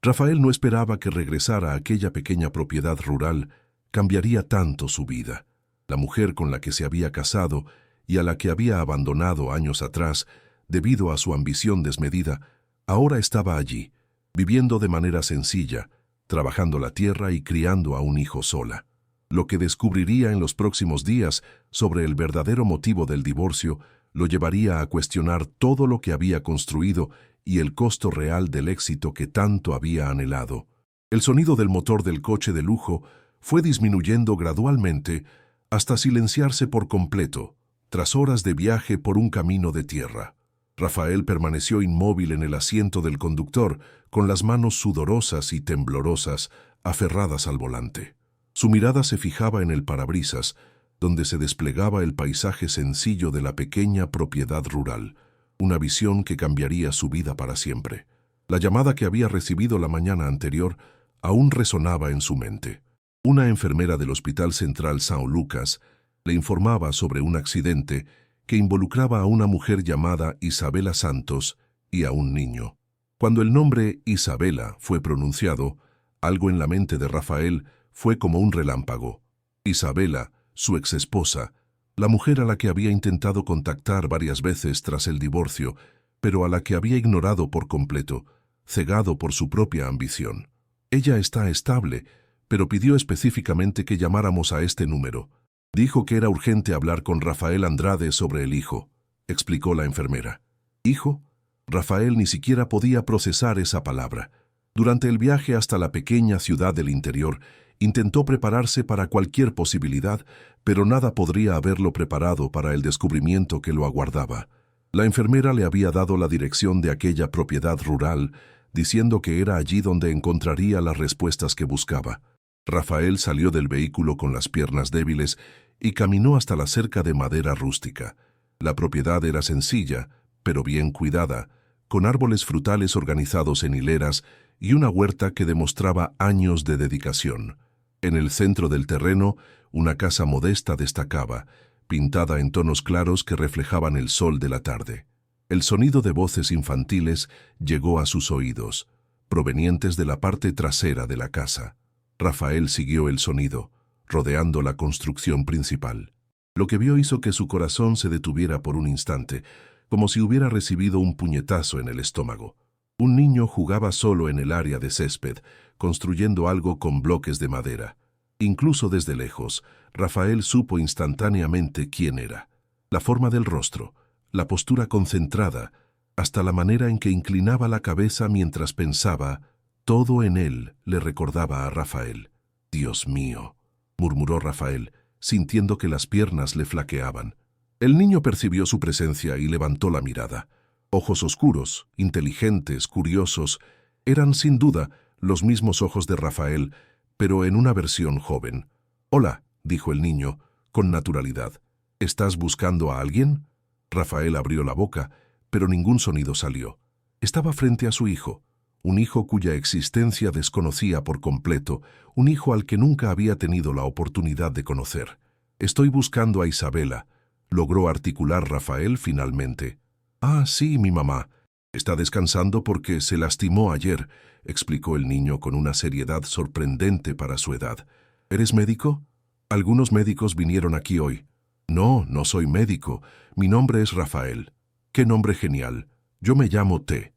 Rafael no esperaba que regresar a aquella pequeña propiedad rural cambiaría tanto su vida. La mujer con la que se había casado y a la que había abandonado años atrás, debido a su ambición desmedida, ahora estaba allí, viviendo de manera sencilla, trabajando la tierra y criando a un hijo sola. Lo que descubriría en los próximos días sobre el verdadero motivo del divorcio lo llevaría a cuestionar todo lo que había construido y el costo real del éxito que tanto había anhelado. El sonido del motor del coche de lujo fue disminuyendo gradualmente hasta silenciarse por completo, tras horas de viaje por un camino de tierra. Rafael permaneció inmóvil en el asiento del conductor, con las manos sudorosas y temblorosas, aferradas al volante. Su mirada se fijaba en el parabrisas, donde se desplegaba el paisaje sencillo de la pequeña propiedad rural, una visión que cambiaría su vida para siempre. La llamada que había recibido la mañana anterior aún resonaba en su mente. Una enfermera del Hospital Central São Lucas le informaba sobre un accidente que involucraba a una mujer llamada Isabela Santos y a un niño. Cuando el nombre Isabela fue pronunciado, algo en la mente de Rafael fue como un relámpago. Isabela, su exesposa, la mujer a la que había intentado contactar varias veces tras el divorcio, pero a la que había ignorado por completo, cegado por su propia ambición. Ella está estable, pero pidió específicamente que llamáramos a este número. Dijo que era urgente hablar con Rafael Andrade sobre el hijo, explicó la enfermera. ¿Hijo? Rafael ni siquiera podía procesar esa palabra. Durante el viaje hasta la pequeña ciudad del interior, intentó prepararse para cualquier posibilidad, pero nada podría haberlo preparado para el descubrimiento que lo aguardaba. La enfermera le había dado la dirección de aquella propiedad rural, diciendo que era allí donde encontraría las respuestas que buscaba. Rafael salió del vehículo con las piernas débiles y caminó hasta la cerca de madera rústica. La propiedad era sencilla, pero bien cuidada, con árboles frutales organizados en hileras y una huerta que demostraba años de dedicación. En el centro del terreno, una casa modesta destacaba, pintada en tonos claros que reflejaban el sol de la tarde. El sonido de voces infantiles llegó a sus oídos, provenientes de la parte trasera de la casa. Rafael siguió el sonido, rodeando la construcción principal. Lo que vio hizo que su corazón se detuviera por un instante, como si hubiera recibido un puñetazo en el estómago. Un niño jugaba solo en el área de césped, construyendo algo con bloques de madera. Incluso desde lejos, Rafael supo instantáneamente quién era. La forma del rostro, la postura concentrada, hasta la manera en que inclinaba la cabeza mientras pensaba, todo en él le recordaba a Rafael. «Dios mío», murmuró Rafael, sintiendo que las piernas le flaqueaban. El niño percibió su presencia y levantó la mirada. Ojos oscuros, inteligentes, curiosos, eran sin duda los mismos ojos de Rafael, pero en una versión joven. «Hola», dijo el niño, con naturalidad. «¿Estás buscando a alguien?» Rafael abrió la boca, pero ningún sonido salió. Estaba frente a su hijo, un hijo cuya existencia desconocía por completo, un hijo al que nunca había tenido la oportunidad de conocer. «Estoy buscando a Isabela», logró articular Rafael finalmente. «Ah, sí, mi mamá. Está descansando porque se lastimó ayer», explicó el niño con una seriedad sorprendente para su edad. «¿Eres médico?» «Algunos médicos vinieron aquí hoy». «No, no soy médico. Mi nombre es Rafael». «Qué nombre genial. Yo me llamo T.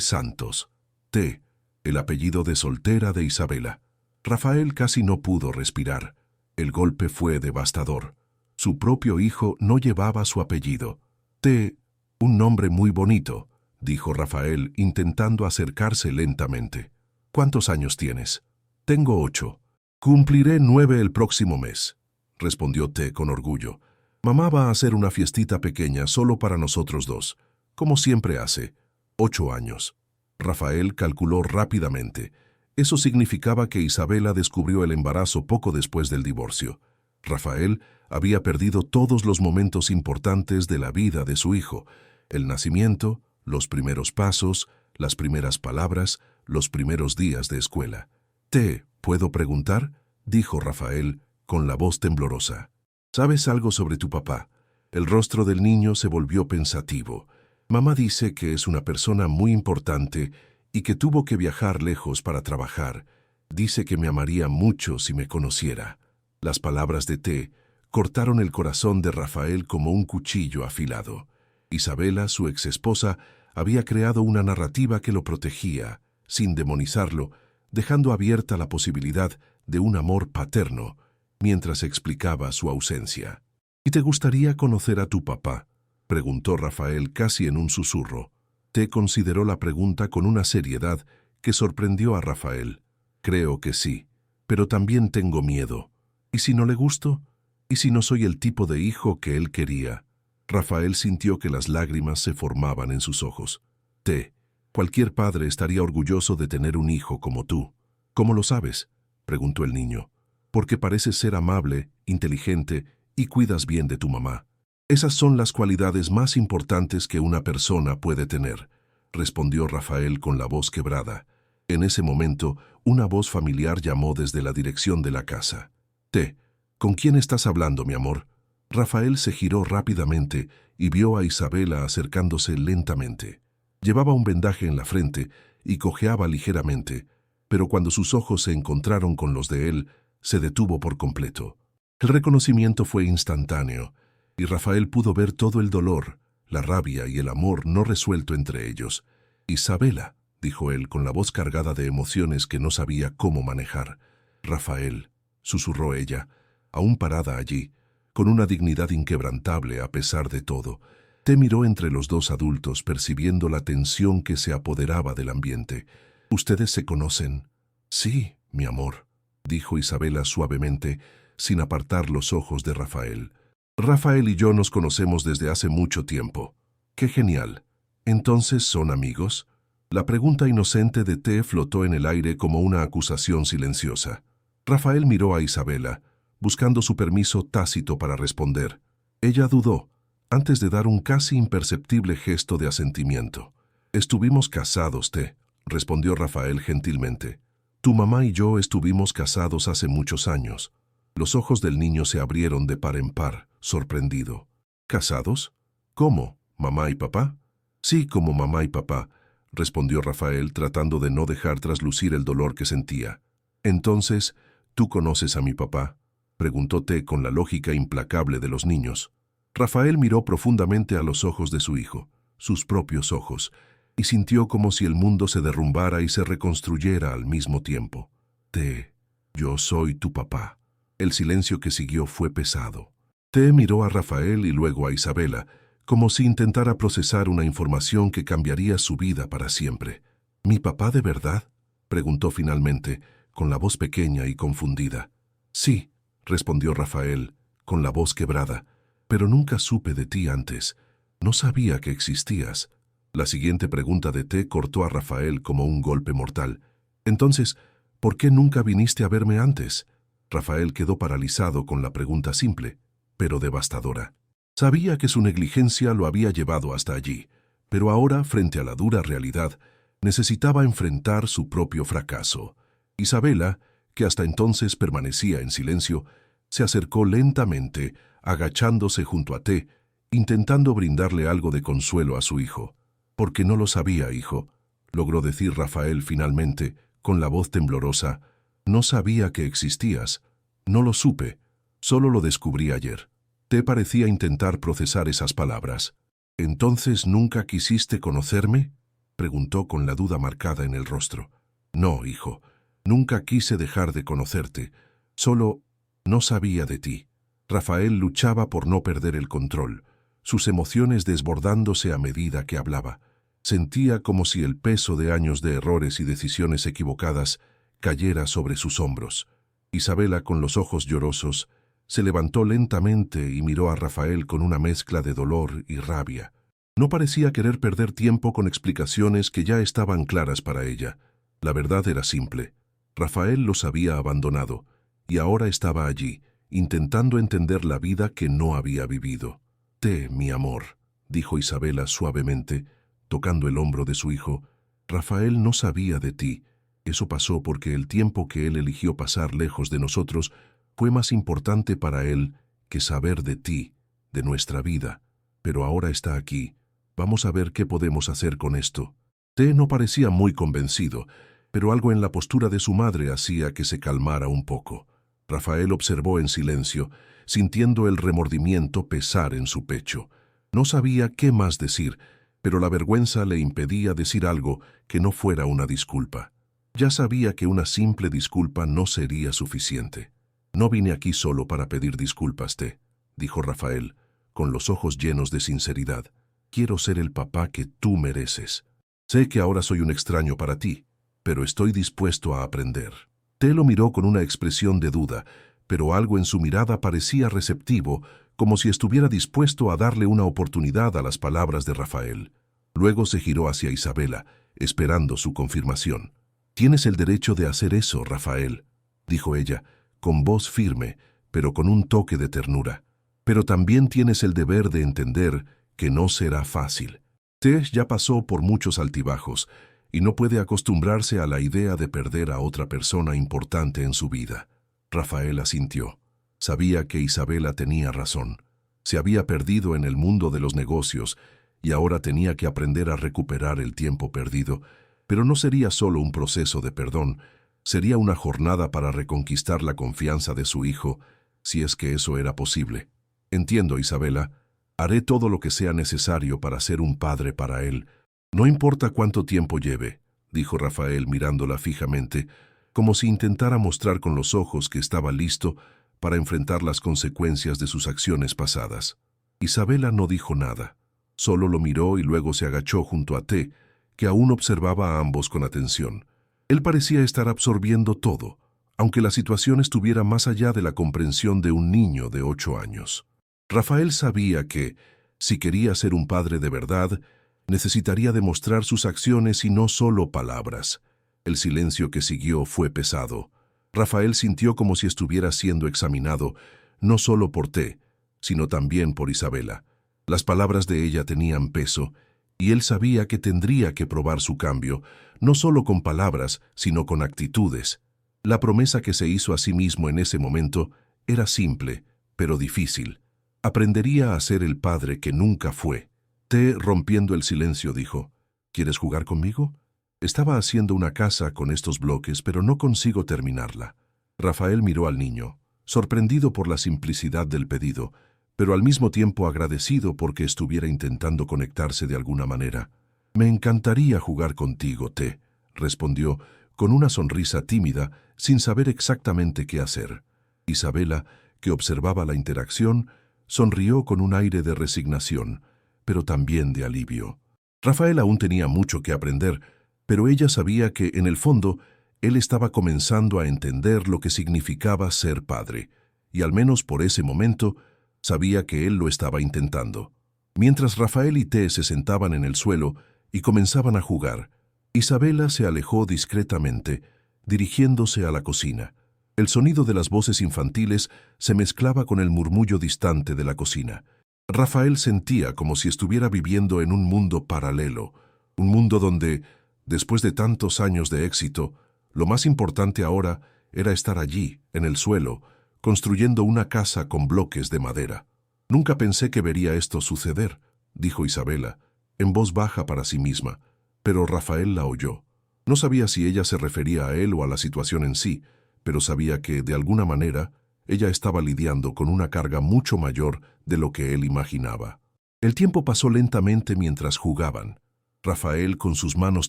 Santos. T, el apellido de soltera de Isabela». Rafael casi no pudo respirar. El golpe fue devastador. Su propio hijo no llevaba su apellido. «T, un nombre muy bonito», dijo Rafael, intentando acercarse lentamente. «¿Cuántos años tienes?» «Tengo 8. Cumpliré 9 el próximo mes», respondió T con orgullo. «Mamá va a hacer una fiestita pequeña solo para nosotros dos, como siempre hace. 8 años». Rafael calculó rápidamente. Eso significaba que Isabela descubrió el embarazo poco después del divorcio. Rafael había perdido todos los momentos importantes de la vida de su hijo: el nacimiento, los primeros pasos, las primeras palabras, los primeros días de escuela. «T, ¿puedo preguntar?», dijo Rafael, con la voz temblorosa. «¿Sabes algo sobre tu papá?». El rostro del niño se volvió pensativo. «Mamá dice que es una persona muy importante y que tuvo que viajar lejos para trabajar. Dice que me amaría mucho si me conociera. Las palabras de T cortaron el corazón de Rafael como un cuchillo afilado. Isabela, su exesposa, había creado una narrativa que lo protegía, sin demonizarlo, dejando abierta la posibilidad de un amor paterno, mientras explicaba su ausencia. ¿Y te gustaría conocer a tu papá?, preguntó Rafael casi en un susurro. T consideró la pregunta con una seriedad que sorprendió a Rafael. Creo que sí, pero también tengo miedo. ¿Y si no le gusto? ¿Y si no soy el tipo de hijo que él quería? Rafael sintió que las lágrimas se formaban en sus ojos. T, cualquier padre estaría orgulloso de tener un hijo como tú. ¿Cómo lo sabes?, preguntó el niño. Porque pareces ser amable, inteligente y cuidas bien de tu mamá. Esas son las cualidades más importantes que una persona puede tener, respondió Rafael con la voz quebrada. En ese momento, una voz familiar llamó desde la dirección de la casa. T, ¿con quién estás hablando, mi amor? Rafael se giró rápidamente y vio a Isabela acercándose lentamente. Llevaba un vendaje en la frente y cojeaba ligeramente, pero cuando sus ojos se encontraron con los de él, se detuvo por completo. El reconocimiento fue instantáneo, y Rafael pudo ver todo el dolor, la rabia y el amor no resuelto entre ellos. Isabela, dijo él con la voz cargada de emociones que no sabía cómo manejar. Rafael, susurró ella, aún parada allí, con una dignidad inquebrantable a pesar de todo. Te miró entre los dos adultos percibiendo la tensión que se apoderaba del ambiente. ¿Ustedes se conocen? Sí, mi amor, dijo Isabela suavemente, sin apartar los ojos de Rafael. Rafael y yo nos conocemos desde hace mucho tiempo. ¡Qué genial! ¿Entonces son amigos? La pregunta inocente de T flotó en el aire como una acusación silenciosa. Rafael miró a Isabela, buscando su permiso tácito para responder. Ella dudó, antes de dar un casi imperceptible gesto de asentimiento. Estuvimos casados, T, respondió Rafael gentilmente. Tu mamá y yo estuvimos casados hace muchos años. Los ojos del niño se abrieron de par en par, sorprendido. ¿Casados? ¿Cómo? ¿Mamá y papá? Sí, como mamá y papá, respondió Rafael tratando de no dejar traslucir el dolor que sentía. Entonces, ¿tú conoces a mi papá?, preguntó T con la lógica implacable de los niños. Rafael miró profundamente a los ojos de su hijo, sus propios ojos, y sintió como si el mundo se derrumbara y se reconstruyera al mismo tiempo. T, yo soy tu papá. El silencio que siguió fue pesado. T miró a Rafael y luego a Isabela, como si intentara procesar una información que cambiaría su vida para siempre. ¿Mi papá de verdad?, preguntó finalmente, con la voz pequeña y confundida. Sí, respondió Rafael, con la voz quebrada, pero nunca supe de ti antes. No sabía que existías. La siguiente pregunta de T cortó a Rafael como un golpe mortal. Entonces, ¿por qué nunca viniste a verme antes? Rafael quedó paralizado con la pregunta simple, pero devastadora. Sabía que su negligencia lo había llevado hasta allí, pero ahora, frente a la dura realidad, necesitaba enfrentar su propio fracaso. Isabela, que hasta entonces permanecía en silencio, se acercó lentamente, agachándose junto a T, intentando brindarle algo de consuelo a su hijo. «Porque no lo sabía, hijo», logró decir Rafael finalmente, con la voz temblorosa. «No sabía que existías. No lo supe. Solo lo descubrí ayer». T parecía intentar procesar esas palabras. «¿Entonces nunca quisiste conocerme?», preguntó con la duda marcada en el rostro. «No, hijo. Nunca quise dejar de conocerte. Solo no sabía de ti». Rafael luchaba por no perder el control, sus emociones desbordándose a medida que hablaba. Sentía como si el peso de años de errores y decisiones equivocadas cayera sobre sus hombros. Isabela, con los ojos llorosos, se levantó lentamente y miró a Rafael con una mezcla de dolor y rabia. No parecía querer perder tiempo con explicaciones que ya estaban claras para ella. La verdad era simple. Rafael los había abandonado, y ahora estaba allí, intentando entender la vida que no había vivido. «T, mi amor», dijo Isabela suavemente, tocando el hombro de su hijo. «Rafael no sabía de ti. Eso pasó porque el tiempo que él eligió pasar lejos de nosotros fue más importante para él que saber de ti, de nuestra vida. Pero ahora está aquí. Vamos a ver qué podemos hacer con esto». T no parecía muy convencido, pero algo en la postura de su madre hacía que se calmara un poco. Rafael observó en silencio, sintiendo el remordimiento pesar en su pecho. No sabía qué más decir, pero la vergüenza le impedía decir algo que no fuera una disculpa. Ya sabía que una simple disculpa no sería suficiente. «No vine aquí solo para pedir disculpas, T», dijo Rafael, con los ojos llenos de sinceridad. «Quiero ser el papá que tú mereces. Sé que ahora soy un extraño para ti, pero estoy dispuesto a aprender». T lo miró con una expresión de duda, pero algo en su mirada parecía receptivo, como si estuviera dispuesto a darle una oportunidad a las palabras de Rafael. Luego se giró hacia Isabela, esperando su confirmación. «Tienes el derecho de hacer eso, Rafael», dijo ella, con voz firme, pero con un toque de ternura. «Pero también tienes el deber de entender que no será fácil. T ya pasó por muchos altibajos y no puede acostumbrarse a la idea de perder a otra persona importante en su vida». Rafael asintió. Sabía que Isabela tenía razón. Se había perdido en el mundo de los negocios y ahora tenía que aprender a recuperar el tiempo perdido, pero no sería solo un proceso de perdón, sería una jornada para reconquistar la confianza de su hijo, si es que eso era posible. «Entiendo, Isabela. Haré todo lo que sea necesario para ser un padre para él. No importa cuánto tiempo lleve», dijo Rafael mirándola fijamente, como si intentara mostrar con los ojos que estaba listo para enfrentar las consecuencias de sus acciones pasadas. Isabela no dijo nada. Solo lo miró y luego se agachó junto a T, que aún observaba a ambos con atención. Él parecía estar absorbiendo todo, aunque la situación estuviera más allá de la comprensión de un niño de 8 años. Rafael sabía que, si quería ser un padre de verdad, necesitaría demostrar sus acciones y no solo palabras. El silencio que siguió fue pesado. Rafael sintió como si estuviera siendo examinado, no solo por T, sino también por Isabela. Las palabras de ella tenían peso, y él sabía que tendría que probar su cambio, no solo con palabras, sino con actitudes. La promesa que se hizo a sí mismo en ese momento era simple, pero difícil. Aprendería a ser el padre que nunca fue. T, rompiendo el silencio, dijo: «¿Quieres jugar conmigo? Estaba haciendo una casa con estos bloques, pero no consigo terminarla». Rafael miró al niño, sorprendido por la simplicidad del pedido, pero al mismo tiempo agradecido porque estuviera intentando conectarse de alguna manera. «Me encantaría jugar contigo, T», respondió, con una sonrisa tímida, sin saber exactamente qué hacer. Isabela, que observaba la interacción, sonrió con un aire de resignación, pero también de alivio. Rafael aún tenía mucho que aprender, pero ella sabía que, en el fondo, él estaba comenzando a entender lo que significaba ser padre, y al menos por ese momento, sabía que él lo estaba intentando. Mientras Rafael y T se sentaban en el suelo y comenzaban a jugar, Isabela se alejó discretamente, dirigiéndose a la cocina. El sonido de las voces infantiles se mezclaba con el murmullo distante de la cocina. Rafael sentía como si estuviera viviendo en un mundo paralelo, un mundo donde, después de tantos años de éxito, lo más importante ahora era estar allí, en el suelo, construyendo una casa con bloques de madera. «Nunca pensé que vería esto suceder», dijo Isabela, en voz baja para sí misma, pero Rafael la oyó. No sabía si ella se refería a él o a la situación en sí, pero sabía que, de alguna manera, ella estaba lidiando con una carga mucho mayor de lo que él imaginaba. El tiempo pasó lentamente mientras jugaban. Rafael, con sus manos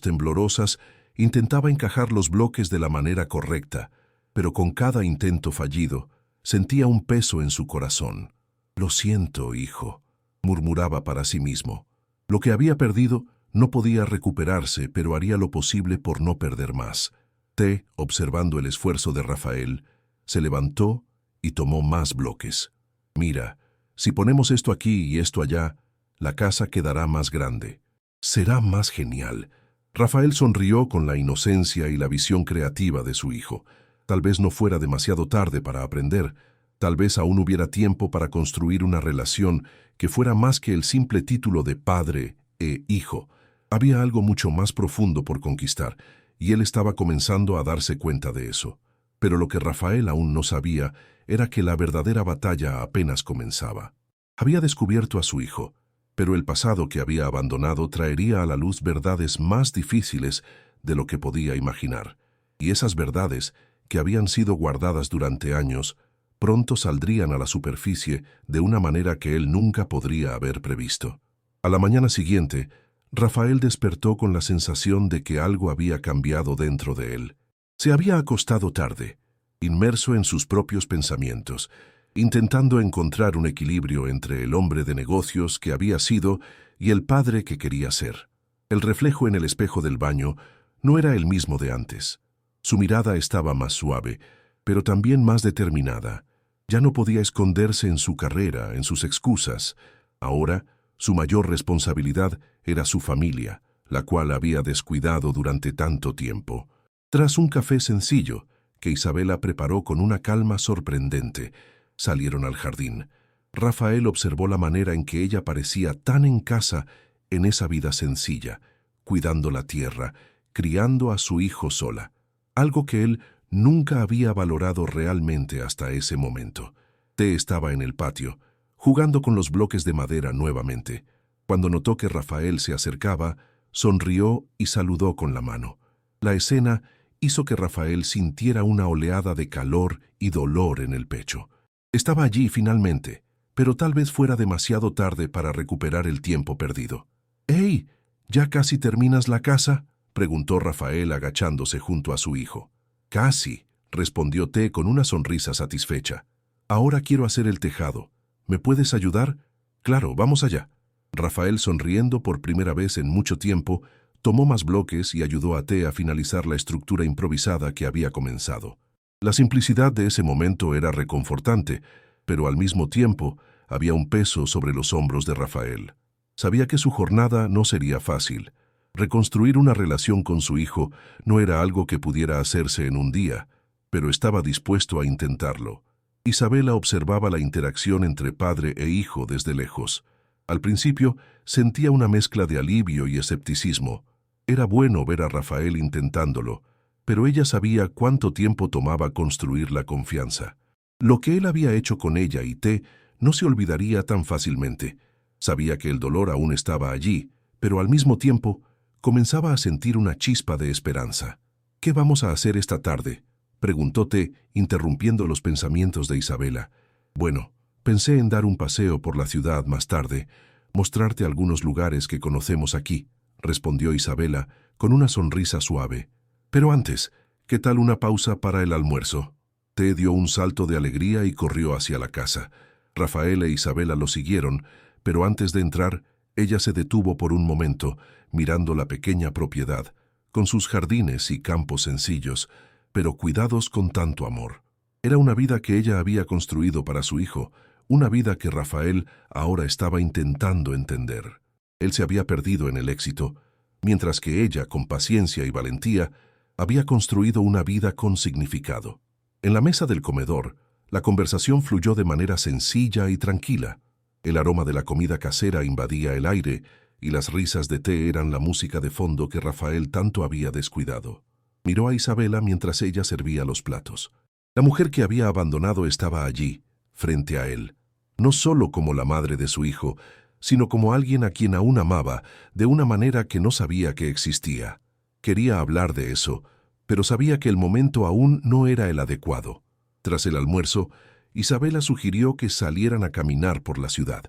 temblorosas, intentaba encajar los bloques de la manera correcta, pero con cada intento fallido, sentía un peso en su corazón. «Lo siento, hijo», murmuraba para sí mismo. Lo que había perdido no podía recuperarse, pero haría lo posible por no perder más. T, observando el esfuerzo de Rafael, se levantó y tomó más bloques. «Mira, si ponemos esto aquí y esto allá, la casa quedará más grande. Será más genial». Rafael sonrió con la inocencia y la visión creativa de su hijo. Tal vez no fuera demasiado tarde para aprender. Tal vez aún hubiera tiempo para construir una relación que fuera más que el simple título de padre e hijo. Había algo mucho más profundo por conquistar, y él estaba comenzando a darse cuenta de eso. Pero lo que Rafael aún no sabía era que la verdadera batalla apenas comenzaba. Había descubierto a su hijo, pero el pasado que había abandonado traería a la luz verdades más difíciles de lo que podía imaginar. Y esas verdades, que habían sido guardadas durante años, pronto saldrían a la superficie de una manera que él nunca podría haber previsto. A la mañana siguiente, Rafael despertó con la sensación de que algo había cambiado dentro de él. Se había acostado tarde, inmerso en sus propios pensamientos, intentando encontrar un equilibrio entre el hombre de negocios que había sido y el padre que quería ser. El reflejo en el espejo del baño no era el mismo de antes. Su mirada estaba más suave, pero también más determinada. Ya no podía esconderse en su carrera, en sus excusas. Ahora, su mayor responsabilidad era su familia, la cual había descuidado durante tanto tiempo. Tras un café sencillo, que Isabela preparó con una calma sorprendente, salieron al jardín. Rafael observó la manera en que ella parecía tan en casa en esa vida sencilla, cuidando la tierra, criando a su hijo sola, algo que él nunca había valorado realmente hasta ese momento. T estaba en el patio, jugando con los bloques de madera nuevamente. Cuando notó que Rafael se acercaba, sonrió y saludó con la mano. La escena hizo que Rafael sintiera una oleada de calor y dolor en el pecho. Estaba allí finalmente, pero tal vez fuera demasiado tarde para recuperar el tiempo perdido. «¡Hey! ¿Ya casi terminas la casa?», preguntó Rafael agachándose junto a su hijo. «Casi», respondió T con una sonrisa satisfecha. «Ahora quiero hacer el tejado. ¿Me puedes ayudar?». «Claro, vamos allá». Rafael, sonriendo por primera vez en mucho tiempo, tomó más bloques y ayudó a T a finalizar la estructura improvisada que había comenzado. La simplicidad de ese momento era reconfortante, pero al mismo tiempo había un peso sobre los hombros de Rafael. Sabía que su jornada no sería fácil. Reconstruir una relación con su hijo no era algo que pudiera hacerse en un día, pero estaba dispuesto a intentarlo. Isabela observaba la interacción entre padre e hijo desde lejos. Al principio sentía una mezcla de alivio y escepticismo. Era bueno ver a Rafael intentándolo, pero ella sabía cuánto tiempo tomaba construir la confianza. Lo que él había hecho con ella y T no se olvidaría tan fácilmente. Sabía que el dolor aún estaba allí, pero al mismo tiempo comenzaba a sentir una chispa de esperanza. «¿Qué vamos a hacer esta tarde?», preguntó T, interrumpiendo los pensamientos de Isabela. «Bueno, pensé en dar un paseo por la ciudad más tarde, mostrarte algunos lugares que conocemos aquí», respondió Isabela con una sonrisa suave. «Pero antes, ¿qué tal una pausa para el almuerzo?». T dio un salto de alegría y corrió hacia la casa. Rafael e Isabela lo siguieron, pero antes de entrar, ella se detuvo por un momento, mirando la pequeña propiedad, con sus jardines y campos sencillos, pero cuidados con tanto amor. Era una vida que ella había construido para su hijo, una vida que Rafael ahora estaba intentando entender. Él se había perdido en el éxito, mientras que ella, con paciencia y valentía, había construido una vida con significado. En la mesa del comedor, la conversación fluyó de manera sencilla y tranquila. El aroma de la comida casera invadía el aire y las risas de T eran la música de fondo que Rafael tanto había descuidado. Miró a Isabela mientras ella servía los platos. La mujer que había abandonado estaba allí, frente a él, no solo como la madre de su hijo, sino como alguien a quien aún amaba de una manera que no sabía que existía. Quería hablar de eso, pero sabía que el momento aún no era el adecuado. Tras el almuerzo, Isabela sugirió que salieran a caminar por la ciudad.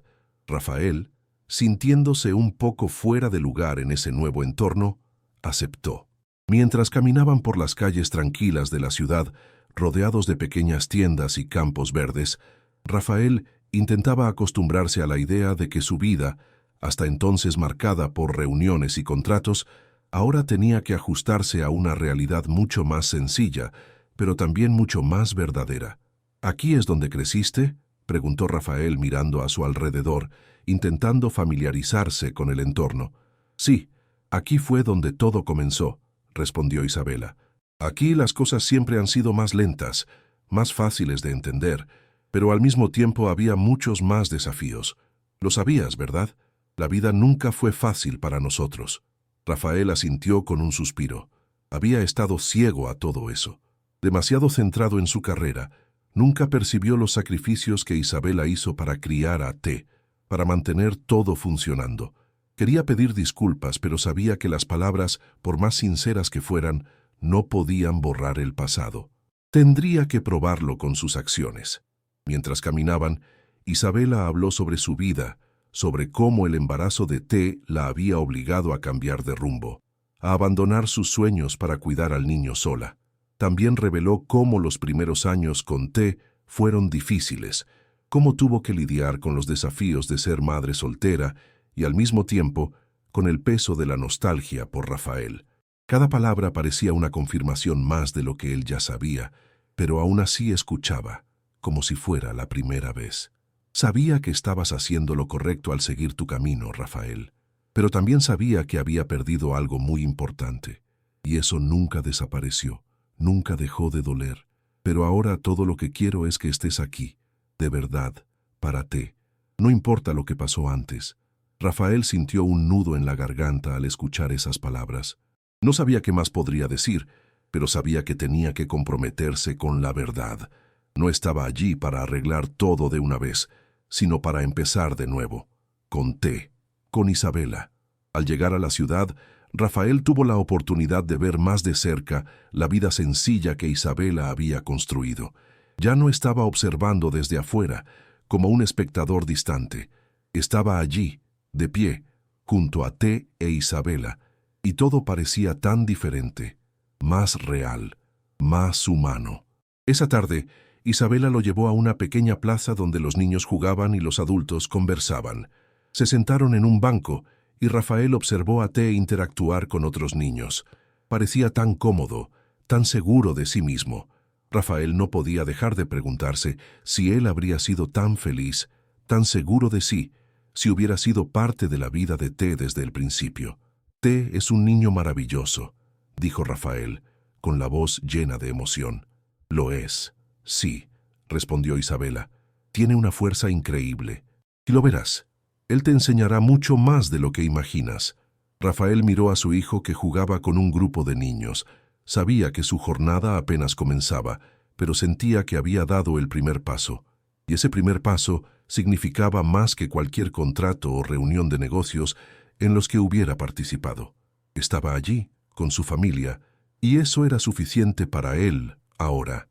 Rafael, sintiéndose un poco fuera de lugar en ese nuevo entorno, aceptó. Mientras caminaban por las calles tranquilas de la ciudad, rodeados de pequeñas tiendas y campos verdes, Rafael intentaba acostumbrarse a la idea de que su vida, hasta entonces marcada por reuniones y contratos, ahora tenía que ajustarse a una realidad mucho más sencilla, pero también mucho más verdadera. «¿Aquí es donde creciste?», preguntó Rafael mirando a su alrededor, intentando familiarizarse con el entorno. «Sí, aquí fue donde todo comenzó», respondió Isabela. «Aquí las cosas siempre han sido más lentas, más fáciles de entender, pero al mismo tiempo había muchos más desafíos. Lo sabías, ¿verdad? La vida nunca fue fácil para nosotros». Rafael asintió con un suspiro. Había estado ciego a todo eso. Demasiado centrado en su carrera, nunca percibió los sacrificios que Isabela hizo para criar a T, para mantener todo funcionando. Quería pedir disculpas, pero sabía que las palabras, por más sinceras que fueran, no podían borrar el pasado. Tendría que probarlo con sus acciones. Mientras caminaban, Isabela habló sobre su vida, sobre cómo el embarazo de T la había obligado a cambiar de rumbo, a abandonar sus sueños para cuidar al niño sola. También reveló cómo los primeros años con T fueron difíciles, cómo tuvo que lidiar con los desafíos de ser madre soltera y al mismo tiempo con el peso de la nostalgia por Rafael. Cada palabra parecía una confirmación más de lo que él ya sabía, pero aún así escuchaba, como si fuera la primera vez. Sabía que estabas haciendo lo correcto al seguir tu camino, Rafael, pero también sabía que había perdido algo muy importante, y eso nunca desapareció, nunca dejó de doler. Pero ahora todo lo que quiero es que estés aquí, de verdad, para ti. No importa lo que pasó antes. Rafael sintió un nudo en la garganta al escuchar esas palabras. No sabía qué más podría decir, pero sabía que tenía que comprometerse con la verdad. No estaba allí para arreglar todo de una vez, sino para empezar de nuevo, con T, con Isabela. Al llegar a la ciudad, Rafael tuvo la oportunidad de ver más de cerca la vida sencilla que Isabela había construido. Ya no estaba observando desde afuera, como un espectador distante. Estaba allí, de pie, junto a T e Isabela, y todo parecía tan diferente, más real, más humano. Esa tarde, Isabela lo llevó a una pequeña plaza donde los niños jugaban y los adultos conversaban. Se sentaron en un banco y Rafael observó a T interactuar con otros niños. Parecía tan cómodo, tan seguro de sí mismo. Rafael no podía dejar de preguntarse si él habría sido tan feliz, tan seguro de sí, si hubiera sido parte de la vida de T desde el principio. T es un niño maravilloso, dijo Rafael, con la voz llena de emoción. Lo es, sí, respondió Isabela. Tiene una fuerza increíble. Y lo verás. Él te enseñará mucho más de lo que imaginas. Rafael miró a su hijo que jugaba con un grupo de niños. Sabía que su jornada apenas comenzaba, pero sentía que había dado el primer paso. Y ese primer paso significaba más que cualquier contrato o reunión de negocios en los que hubiera participado. Estaba allí, con su familia, y eso era suficiente para él, ahora.